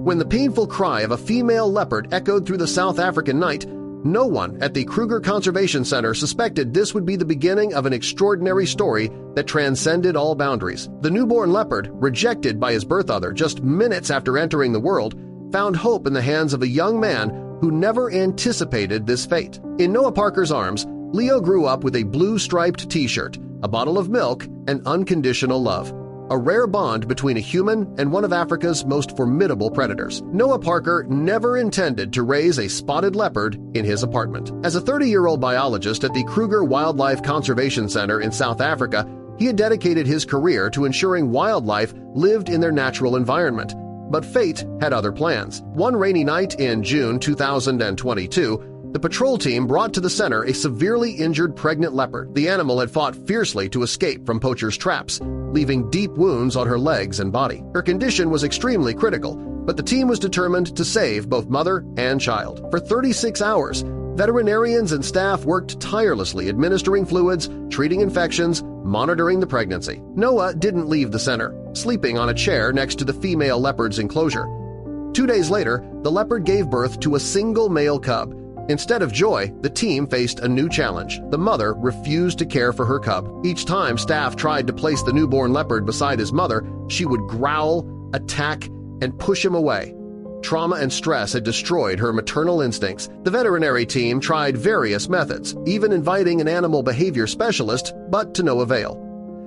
When the painful cry of a female leopard echoed through the South African night, no one at the Kruger Conservation Center suspected this would be the beginning of an extraordinary story that transcended all boundaries. The newborn leopard, rejected by his birth other just minutes after entering the world, found hope in the hands of a young man who never anticipated this fate. In Noah Parker's arms, Leo grew up with a blue-striped t-shirt, a bottle of milk, and unconditional love, a rare bond between a human and one of Africa's most formidable predators. Noah Parker never intended to raise a spotted leopard in his apartment. As a 30-year-old biologist at the Kruger Wildlife Conservation Center in South Africa, he had dedicated his career to ensuring wildlife lived in their natural environment. But fate had other plans. One rainy night in June 2022, the patrol team brought to the center a severely injured pregnant leopard. The animal had fought fiercely to escape from poachers' traps, leaving deep wounds on her legs and body. Her condition was extremely critical, but the team was determined to save both mother and child. For 36 hours, veterinarians and staff worked tirelessly administering fluids, treating infections, monitoring the pregnancy. Noah didn't leave the center, sleeping on a chair next to the female leopard's enclosure. 2 days later, the leopard gave birth to a single male cub. Instead of joy, the team faced a new challenge. The mother refused to care for her cub. Each time staff tried to place the newborn leopard beside his mother, she would growl, attack, and push him away. Trauma and stress had destroyed her maternal instincts. The veterinary team tried various methods, even inviting an animal behavior specialist, but to no avail.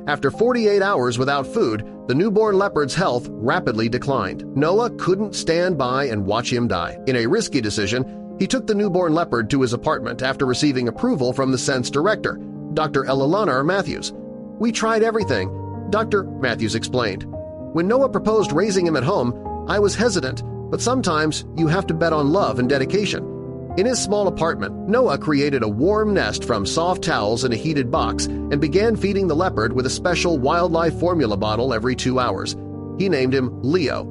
After 48 hours without food, the newborn leopard's health rapidly declined. Noah couldn't stand by and watch him die. In a risky decision, he took the newborn leopard to his apartment after receiving approval from the Sense director, Dr. Eleanor Matthews. "We tried everything," Dr. Matthews explained. "When Noah proposed raising him at home, I was hesitant, but sometimes you have to bet on love and dedication." In his small apartment, Noah created a warm nest from soft towels in a heated box and began feeding the leopard with a special wildlife formula bottle every 2 hours. He named him Leo.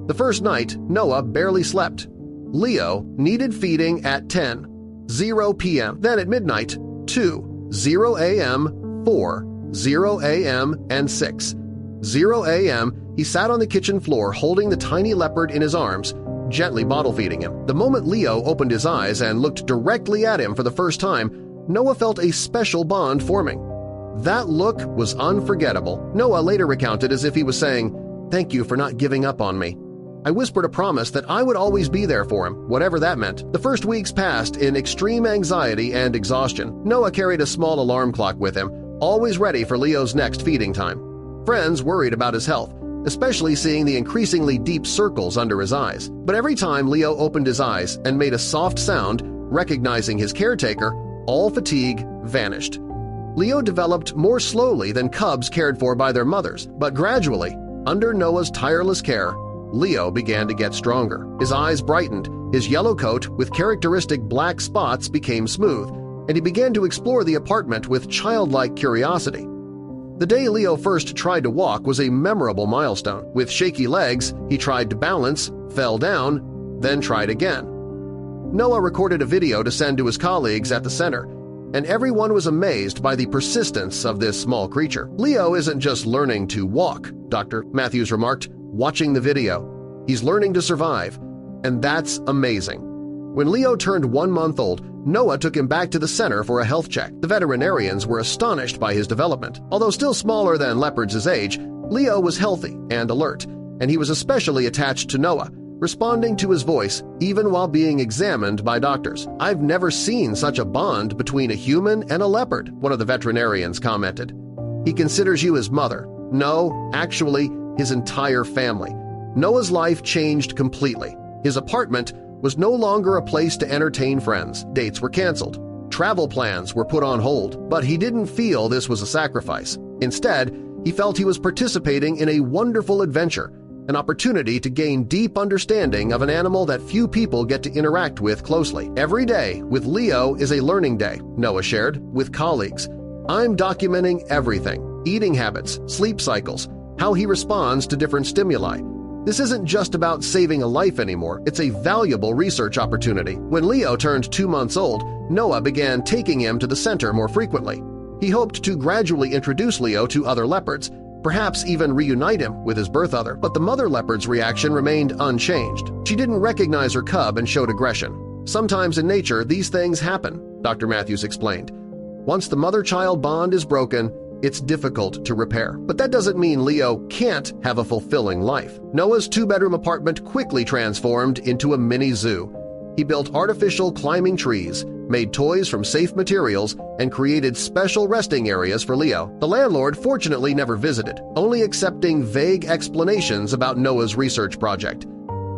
The first night, Noah barely slept. Leo needed feeding at 10:00 p.m., then at midnight, 2:00 a.m., 4:00 a.m., and 6:00 a.m. He sat on the kitchen floor holding the tiny leopard in his arms, gently bottle-feeding him. The moment Leo opened his eyes and looked directly at him for the first time, Noah felt a special bond forming. That look was unforgettable. Noah later recounted as if he was saying, "Thank you for not giving up on me. I whispered a promise that I would always be there for him, whatever that meant." The first weeks passed in extreme anxiety and exhaustion. Noah carried a small alarm clock with him, always ready for Leo's next feeding time. Friends worried about his health, especially seeing the increasingly deep circles under his eyes. But every time Leo opened his eyes and made a soft sound, recognizing his caretaker, all fatigue vanished. Leo developed more slowly than cubs cared for by their mothers, but gradually, under Noah's tireless care, Leo began to get stronger. His eyes brightened, his yellow coat with characteristic black spots became smooth, and he began to explore the apartment with childlike curiosity. The day Leo first tried to walk was a memorable milestone. With shaky legs, he tried to balance, fell down, then tried again. Noah recorded a video to send to his colleagues at the center, and everyone was amazed by the persistence of this small creature. "Leo isn't just learning to walk," Dr. Matthews remarked, watching the video. "He's learning to survive, and that's amazing." When Leo turned 1 month old, Noah took him back to the center for a health check. The veterinarians were astonished by his development. Although still smaller than leopards his age, Leo was healthy and alert, and he was especially attached to Noah, responding to his voice even while being examined by doctors. "I've never seen such a bond between a human and a leopard," one of the veterinarians commented. "He considers you his mother." No, actually, his entire family. Noah's life changed completely. His apartment was no longer a place to entertain friends. Dates were canceled. Travel plans were put on hold, but he didn't feel this was a sacrifice. Instead, he felt he was participating in a wonderful adventure, an opportunity to gain deep understanding of an animal that few people get to interact with closely. "Every day with Leo is a learning day," Noah shared with colleagues. "I'm documenting everything: eating habits, sleep cycles, how he responds to different stimuli. This isn't just about saving a life anymore, it's a valuable research opportunity." When Leo turned 2 months old, Noah began taking him to the center more frequently. He hoped to gradually introduce Leo to other leopards, perhaps even reunite him with his birth other. But the mother leopard's reaction remained unchanged. She didn't recognize her cub and showed aggression. Sometimes in nature, these things happen, Dr. Matthews explained. Once the mother-child bond is broken, it's difficult to repair. But that doesn't mean Leo can't have a fulfilling life. Noah's two-bedroom apartment quickly transformed into a mini zoo. He built artificial climbing trees, made toys from safe materials, and created special resting areas for Leo. The landlord fortunately never visited, only accepting vague explanations about Noah's research project.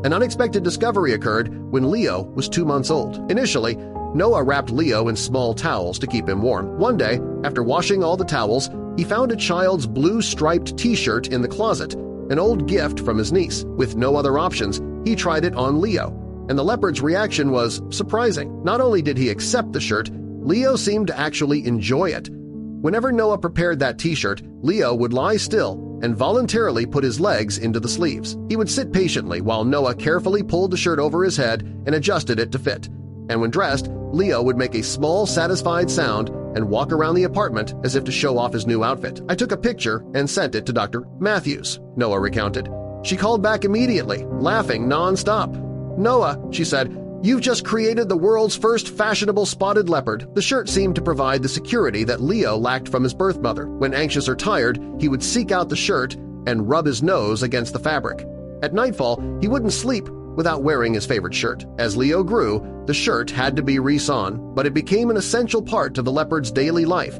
An unexpected discovery occurred when Leo was 2 months old. Initially, Noah wrapped Leo in small towels to keep him warm. One day, after washing all the towels, he found a child's blue striped t-shirt in the closet, an old gift from his niece. With no other options, he tried it on Leo, and the leopard's reaction was surprising. Not only did he accept the shirt, Leo seemed to actually enjoy it. Whenever Noah prepared that t-shirt, Leo would lie still and voluntarily put his legs into the sleeves. He would sit patiently while Noah carefully pulled the shirt over his head and adjusted it to fit. And when dressed, Leo would make a small, satisfied sound and walk around the apartment as if to show off his new outfit. I took a picture and sent it to Dr. Matthews, Noah recounted. She called back immediately, laughing nonstop. "Noah," she said, "you've just created the world's first fashionable spotted leopard." The shirt seemed to provide the security that Leo lacked from his birth mother. When anxious or tired, he would seek out the shirt and rub his nose against the fabric. At nightfall, he wouldn't sleep without wearing his favorite shirt. As Leo grew, the shirt had to be resewn, but it became an essential part of the leopard's daily life.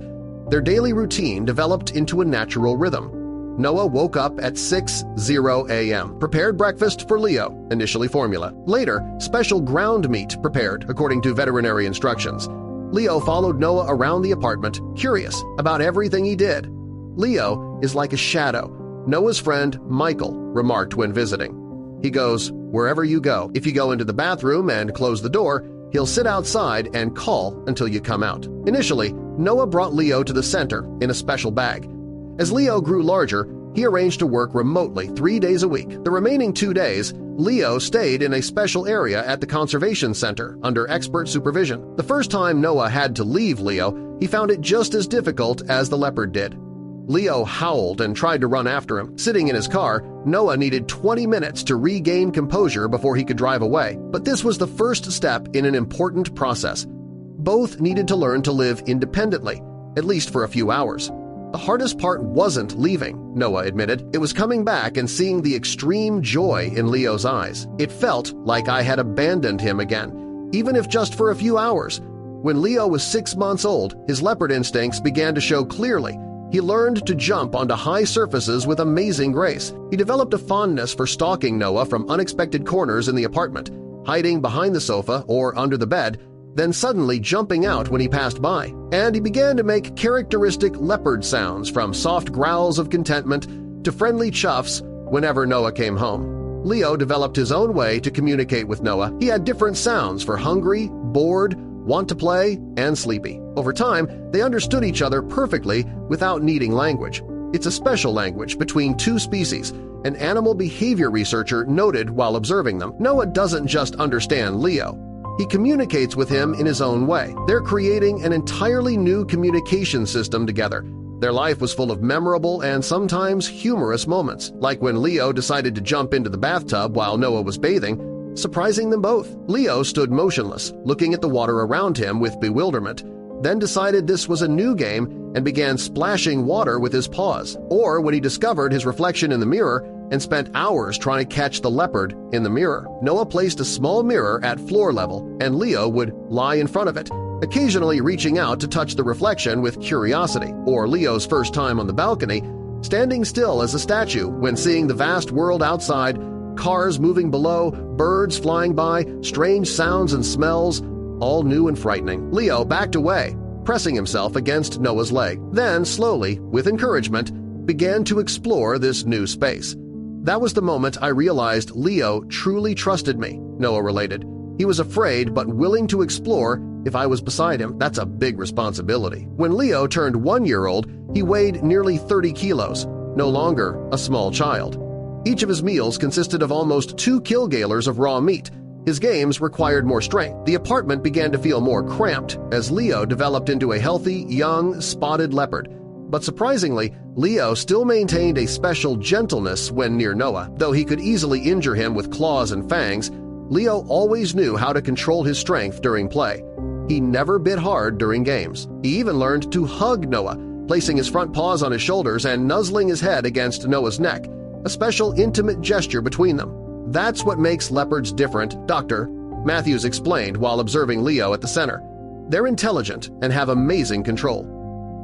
Their daily routine developed into a natural rhythm. Noah woke up at 6:00 a.m., prepared breakfast for Leo, initially formula. Later, special ground meat prepared according to veterinary instructions. Leo followed Noah around the apartment, curious about everything he did. "Leo is like a shadow," Noah's friend Michael remarked when visiting. He goes, "Wherever you go, if you go into the bathroom and close the door, he'll sit outside and call until you come out." Initially, Noah brought Leo to the center in a special bag. As Leo grew larger, he arranged to work remotely 3 days a week. The remaining 2 days, Leo stayed in a special area at the conservation center under expert supervision. The first time Noah had to leave Leo, he found it just as difficult as the leopard did. Leo howled and tried to run after him. Sitting in his car, Noah needed 20 minutes to regain composure before he could drive away. But this was the first step in an important process. Both needed to learn to live independently, at least for a few hours. The hardest part wasn't leaving, Noah admitted. It was coming back and seeing the extreme joy in Leo's eyes. "It felt like I had abandoned him again, even if just for a few hours." When Leo was 6 months old, his leopard instincts began to show clearly. He learned to jump onto high surfaces with amazing grace. He developed a fondness for stalking Noah from unexpected corners in the apartment, hiding behind the sofa or under the bed, then suddenly jumping out when he passed by. And he began to make characteristic leopard sounds, from soft growls of contentment to friendly chuffs whenever Noah came home. Leo developed his own way to communicate with Noah. He had different sounds for hungry, bored, want to play, and sleepy. Over time, they understood each other perfectly without needing language. It's a special language between two species, an animal behavior researcher noted while observing them. Noah doesn't just understand Leo. He communicates with him in his own way. They're creating an entirely new communication system together. Their life was full of memorable and sometimes humorous moments, like when Leo decided to jump into the bathtub while Noah was bathing, surprising them both. Leo stood motionless, looking at the water around him with bewilderment, then decided this was a new game and began splashing water with his paws. Or when he discovered his reflection in the mirror and spent hours trying to catch the leopard in the mirror. Noah placed a small mirror at floor level, and Leo would lie in front of it, occasionally reaching out to touch the reflection with curiosity. Or Leo's first time on the balcony, standing still as a statue when seeing the vast world outside, cars moving below, birds flying by, strange sounds and smells, all new and frightening. Leo backed away, pressing himself against Noah's leg, then slowly, with encouragement, began to explore this new space. That was the moment I realized Leo truly trusted me, Noah related. He was afraid but willing to explore if I was beside him. That's a big responsibility. When Leo turned 1 year old, he weighed nearly 30 kilos, no longer a small child. Each of his meals consisted of almost 2 kilogallons of raw meat. His games required more strength. The apartment began to feel more cramped as Leo developed into a healthy, young, spotted leopard. But surprisingly, Leo still maintained a special gentleness when near Noah. Though he could easily injure him with claws and fangs, Leo always knew how to control his strength during play. He never bit hard during games. He even learned to hug Noah, placing his front paws on his shoulders and nuzzling his head against Noah's neck, a special intimate gesture between them. "That's what makes leopards different, Doctor," Matthews explained while observing Leo at the center. "They're intelligent and have amazing control.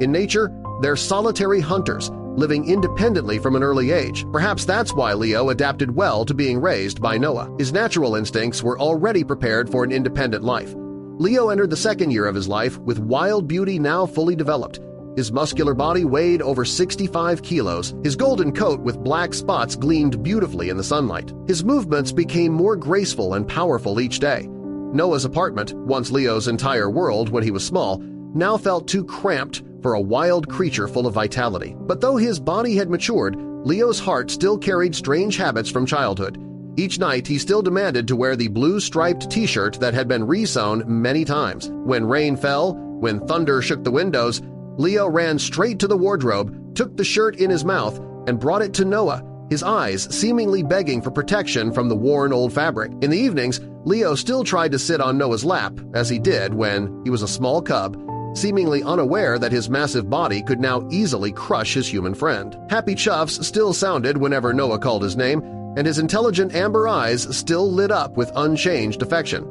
In nature, they're solitary hunters, living independently from an early age. Perhaps that's why Leo adapted well to being raised by Noah. His natural instincts were already prepared for an independent life. Leo entered the second year of his life with wild beauty now fully developed. His muscular body weighed over 65 kilos. His golden coat with black spots gleamed beautifully in the sunlight. His movements became more graceful and powerful each day. Noah's apartment, once Leo's entire world when he was small, now felt too cramped for a wild creature full of vitality. But though his body had matured, Leo's heart still carried strange habits from childhood. Each night he still demanded to wear the blue-striped t-shirt that had been resewn many times. When rain fell, when thunder shook the windows, Leo ran straight to the wardrobe, took the shirt in his mouth, and brought it to Noah, his eyes seemingly begging for protection from the worn old fabric. In the evenings, Leo still tried to sit on Noah's lap, as he did when he was a small cub, seemingly unaware that his massive body could now easily crush his human friend. Happy chuffs still sounded whenever Noah called his name, and his intelligent amber eyes still lit up with unchanged affection.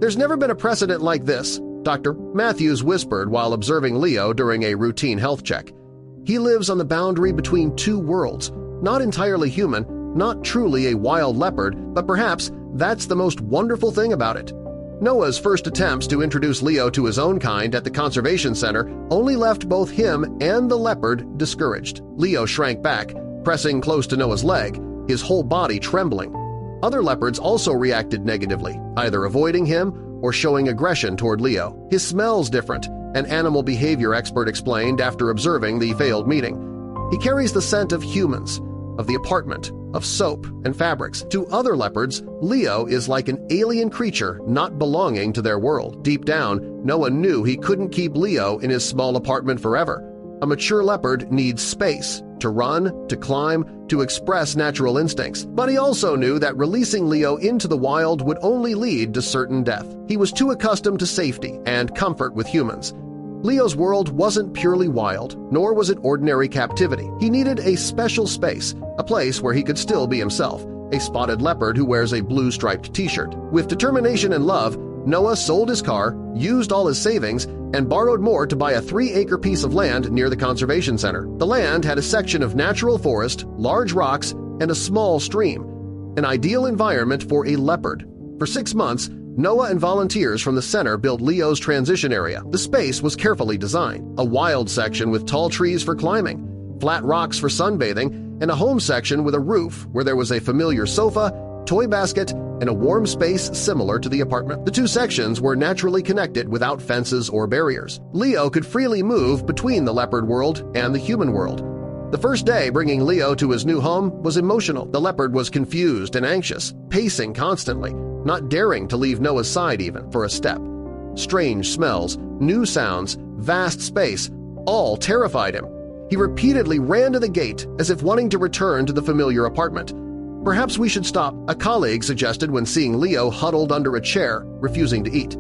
"There's never been a precedent like this," Dr. Matthews whispered while observing Leo during a routine health check. "He lives on the boundary between two worlds, not entirely human, not truly a wild leopard, but perhaps that's the most wonderful thing about it." Noah's first attempts to introduce Leo to his own kind at the conservation center only left both him and the leopard discouraged. Leo shrank back, pressing close to Noah's leg, his whole body trembling. Other leopards also reacted negatively, either avoiding him or showing aggression toward Leo. "His smell's different," an animal behavior expert explained after observing the failed meeting. "He carries the scent of humans, of the apartment, of soap and fabrics. To other leopards, Leo is like an alien creature not belonging to their world." Deep down, Noah knew he couldn't keep Leo in his small apartment forever. A mature leopard needs space to run, to climb, to express natural instincts. But he also knew that releasing Leo into the wild would only lead to certain death. He was too accustomed to safety and comfort with humans. Leo's world wasn't purely wild, nor was it ordinary captivity. He needed a special space, a place where he could still be himself, a spotted leopard who wears a blue-striped t-shirt. With determination and love, Noah sold his car, used all his savings, and borrowed more to buy a 3-acre piece of land near the conservation center. The land had a section of natural forest, large rocks, and a small stream, an ideal environment for a leopard. For 6 months, Noah and volunteers from the center built Leo's transition area. The space was carefully designed, a wild section with tall trees for climbing, flat rocks for sunbathing, and a home section with a roof where there was a familiar sofa, toy basket, and a warm space similar to the apartment. The two sections were naturally connected without fences or barriers. Leo could freely move between the leopard world and the human world. The first day bringing Leo to his new home was emotional. The leopard was confused and anxious, pacing constantly, not daring to leave Noah's side even for a step. Strange smells, new sounds, vast space, all terrified him. He repeatedly ran to the gate as if wanting to return to the familiar apartment. "Perhaps we should stop," a colleague suggested when seeing Leo huddled under a chair, refusing to eat.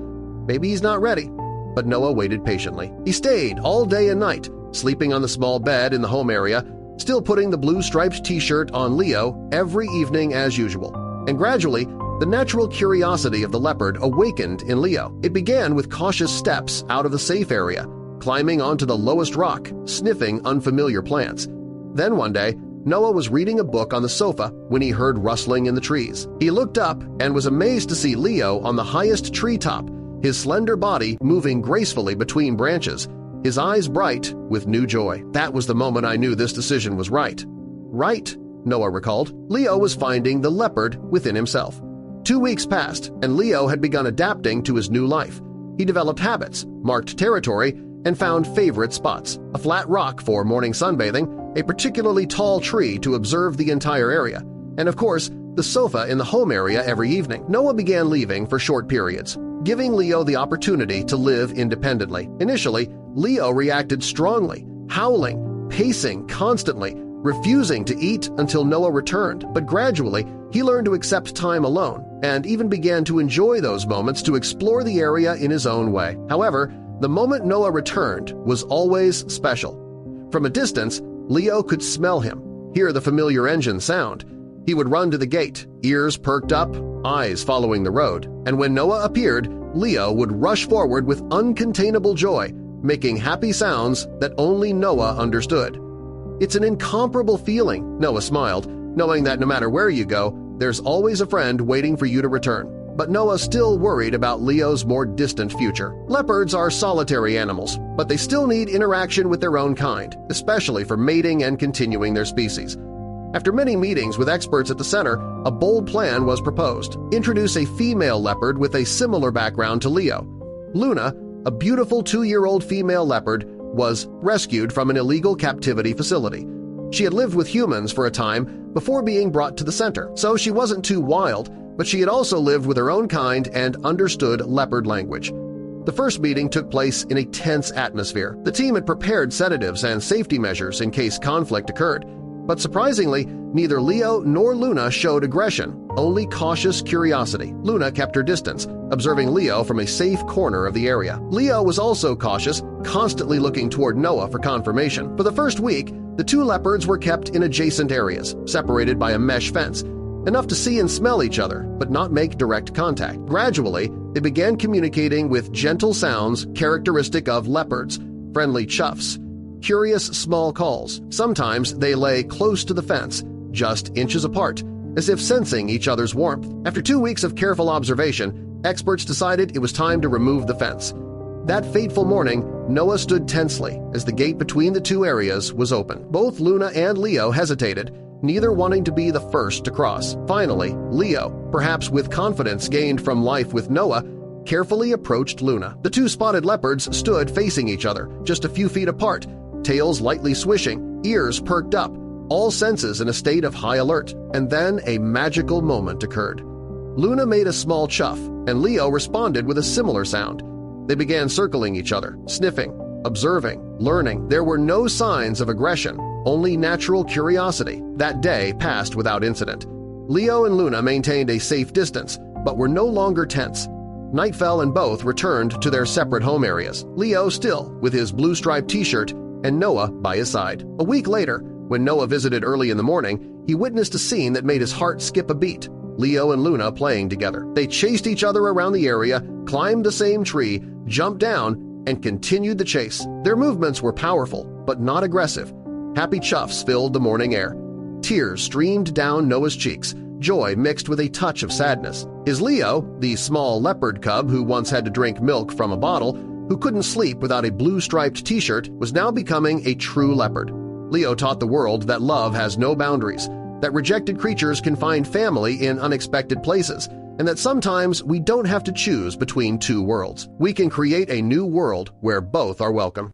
Maybe he's not ready. But Noah waited patiently. He stayed all day and night, sleeping on the small bed in the home area, still putting the blue-striped t-shirt on Leo every evening as usual. And gradually, the natural curiosity of the leopard awakened in Leo. It began with cautious steps out of the safe area, climbing onto the lowest rock, sniffing unfamiliar plants. Then one day, Noah was reading a book on the sofa when he heard rustling in the trees. He looked up and was amazed to see Leo on the highest treetop, his slender body moving gracefully between branches, his eyes bright with new joy. "That was the moment I knew this decision was right." Right, Noah recalled. Leo was finding the leopard within himself. 2 weeks passed, and Leo had begun adapting to his new life. He developed habits, marked territory, and found favorite spots: a flat rock for morning sunbathing, a particularly tall tree to observe the entire area, and of course, the sofa in the home area every evening. Noah began leaving for short periods, giving Leo the opportunity to live independently. Initially, Leo reacted strongly, howling, pacing constantly, refusing to eat until Noah returned, but gradually he learned to accept time alone and even began to enjoy those moments to explore the area in his own way. However, the moment Noah returned was always special. From a distance, Leo could smell him, hear the familiar engine sound. He would run to the gate, ears perked up, eyes following the road, and when Noah appeared, Leo would rush forward with uncontainable joy, making happy sounds that only Noah understood. "It's an incomparable feeling," Noah smiled, knowing that no matter where you go, there's always a friend waiting for you to return. But Noah still worried about Leo's more distant future. Leopards are solitary animals, but they still need interaction with their own kind, especially for mating and continuing their species. After many meetings with experts at the center, a bold plan was proposed: introduce a female leopard with a similar background to Leo. Luna, a beautiful 2-year-old female leopard, was rescued from an illegal captivity facility. She had lived with humans for a time before being brought to the center, so she wasn't too wild, but she had also lived with her own kind and understood leopard language. The first meeting took place in a tense atmosphere. The team had prepared sedatives and safety measures in case conflict occurred. But surprisingly, neither Leo nor Luna showed aggression, only cautious curiosity. Luna kept her distance, observing Leo from a safe corner of the area. Leo was also cautious, constantly looking toward Noah for confirmation. For the first week, the two leopards were kept in adjacent areas, separated by a mesh fence, enough to see and smell each other, but not make direct contact. Gradually, they began communicating with gentle sounds characteristic of leopards, friendly chuffs, curious small calls. Sometimes they lay close to the fence, just inches apart, as if sensing each other's warmth. After 2 weeks of careful observation, experts decided it was time to remove the fence. That fateful morning, Noah stood tensely as the gate between the two areas was open. Both Luna and Leo hesitated, neither wanting to be the first to cross. Finally, Leo, perhaps with confidence gained from life with Noah, carefully approached Luna. The two spotted leopards stood facing each other, just a few feet apart, tails lightly swishing, ears perked up, all senses in a state of high alert. And then a magical moment occurred. Luna made a small chuff, and Leo responded with a similar sound. They began circling each other, sniffing, observing, learning. There were no signs of aggression, only natural curiosity. That day passed without incident. Leo and Luna maintained a safe distance, but were no longer tense. Night fell and both returned to their separate home areas, Leo still with his blue-striped t-shirt and Noah by his side. A week later, when Noah visited early in the morning, he witnessed a scene that made his heart skip a beat. Leo and Luna playing together. They chased each other around the area, climbed the same tree, jumped down, and continued the chase. Their movements were powerful, but not aggressive. Happy chuffs filled the morning air. Tears streamed down Noah's cheeks, joy mixed with a touch of sadness. His Leo, the small leopard cub who once had to drink milk from a bottle, who couldn't sleep without a blue-striped t-shirt, was now becoming a true leopard. Leo taught the world that love has no boundaries, that rejected creatures can find family in unexpected places, and that sometimes we don't have to choose between two worlds. We can create a new world where both are welcome.